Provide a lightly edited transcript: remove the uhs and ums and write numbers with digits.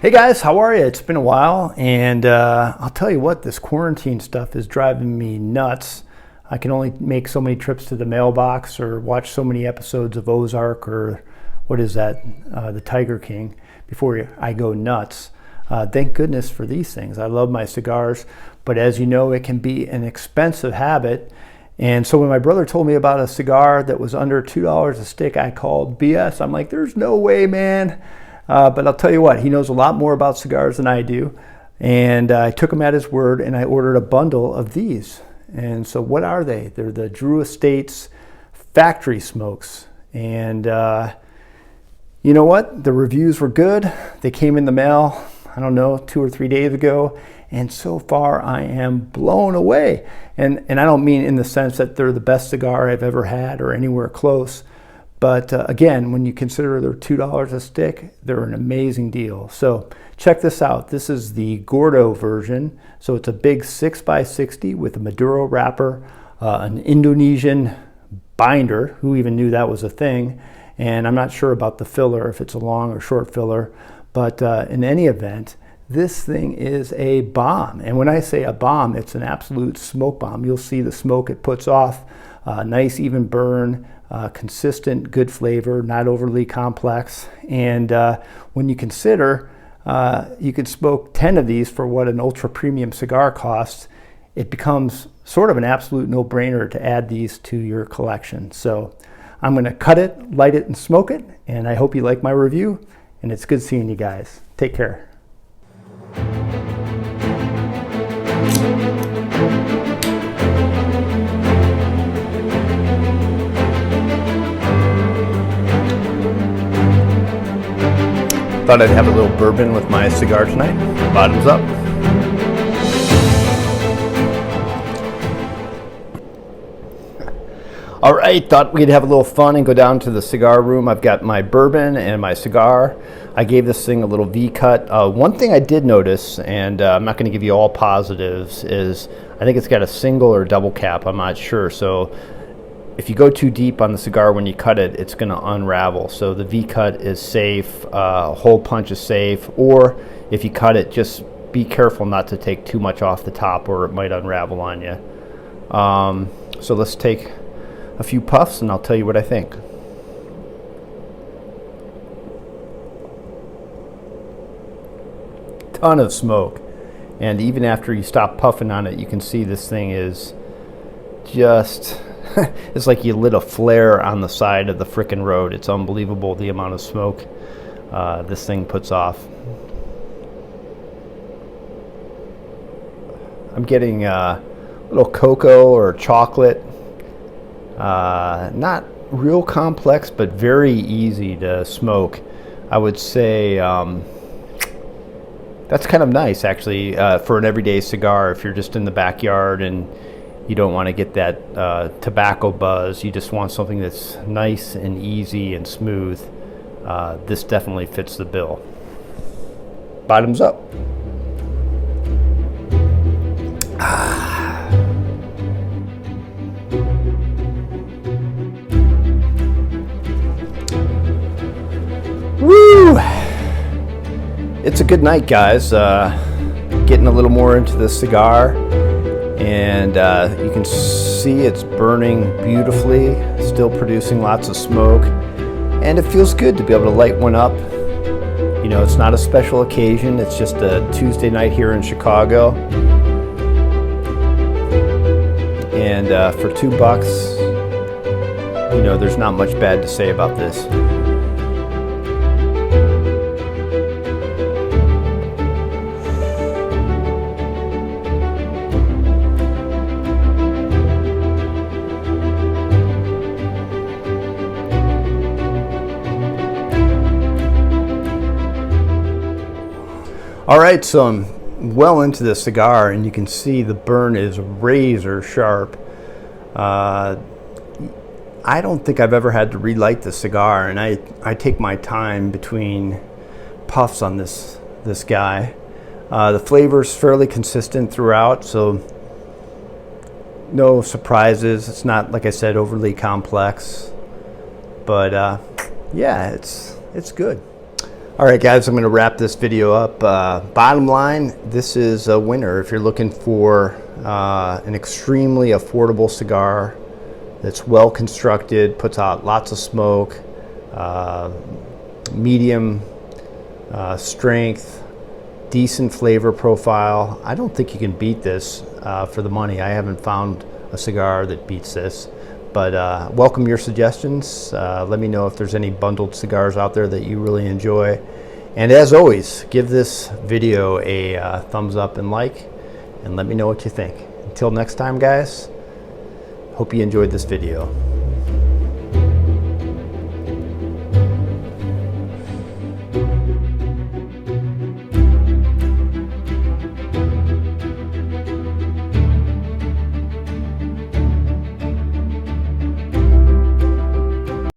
Hey guys, how are you? It's been a while, and I'll tell you what, this quarantine stuff is driving me nuts. I can only make so many trips to the mailbox or watch so many episodes of Ozark or what is that, The Tiger King, before I go nuts. Thank goodness for these things. I love my cigars, but as you know, it can be an expensive habit. And so when my brother told me about a cigar that was under $2 a stick, I called BS. I'm like, there's no way, man. But I'll tell you what, he knows a lot more about cigars than I do. And I took him at his word, and I ordered a bundle of these. And so what are they? They're the Drew Estates factory smokes. And you know what? The reviews were good. They came in the mail, I don't know, 2 or 3 days ago. And so far, I am blown away. And I don't mean in the sense that they're the best cigar I've ever had or anywhere close. But again, when you consider they're $2 a stick, they're an amazing deal. So check this out. This is the Gordo version. So it's a big 6x60 with a Maduro wrapper, an Indonesian binder. Who even knew that was a thing? And I'm not sure about the filler, if it's a long or short filler. But in any event, this thing is a bomb. And when I say a bomb, it's an absolute smoke bomb. You'll see the smoke it puts off, nice even burn, consistent, good flavor, not overly complex. And when you consider you could smoke 10 of these for what an ultra premium cigar costs, it becomes sort of an absolute no-brainer to add these to your collection. So I'm going to cut it, light it, and smoke it. And I hope you like my review. And it's good seeing you guys. Take care. Thought I'd have a little bourbon with my cigar tonight. Bottoms up. All right, thought we'd have a little fun and go down to the cigar room. I've got my bourbon and my cigar. I gave this thing a little V-cut. One thing I did notice, and I'm not going to give you all positives, is I think it's got a single or double cap. I'm not sure. So if you go too deep on the cigar when you cut it, it's going to unravel. So the V-cut is safe, hole punch is safe, or if you cut it, just be careful not to take too much off the top or it might unravel on you. So let's take a few puffs and I'll tell you what I think. Ton of smoke. And even after you stop puffing on it, you can see this thing is just... it's like you lit a flare on the side of the frickin' road. It's unbelievable the amount of smoke this thing puts off. I'm getting a little cocoa or chocolate. Not real complex, but very easy to smoke. I would say that's kind of nice, actually, for an everyday cigar. If you're just in the backyard and you don't want to get that tobacco buzz, you just want something that's nice and easy and smooth. This definitely fits the bill. Bottoms up. Woo! It's a good night, guys. Getting a little more into the cigar. And you can see it's burning beautifully, still producing lots of smoke, and it feels good to be able to light one up. You know, it's not a special occasion, it's just a Tuesday night here in Chicago. And for $2, you know, there's not much bad to say about this. All right, so I'm well into the cigar, and you can see the burn is razor sharp. I don't think I've ever had to relight the cigar, and I take my time between puffs on this guy. The flavor's fairly consistent throughout, so no surprises. It's not, like I said, overly complex, but yeah, it's good. All right, guys, I'm going to wrap this video up. Bottom line, this is a winner if you're looking for an extremely affordable cigar that's well constructed, puts out lots of smoke, medium strength, decent flavor profile. I don't think you can beat this for the money. I haven't found a cigar that beats this. But welcome your suggestions. Let me know if there's any bundled cigars out there that you really enjoy. And as always, give this video a thumbs up and like, and let me know what you think. Until next time, guys, hope you enjoyed this video.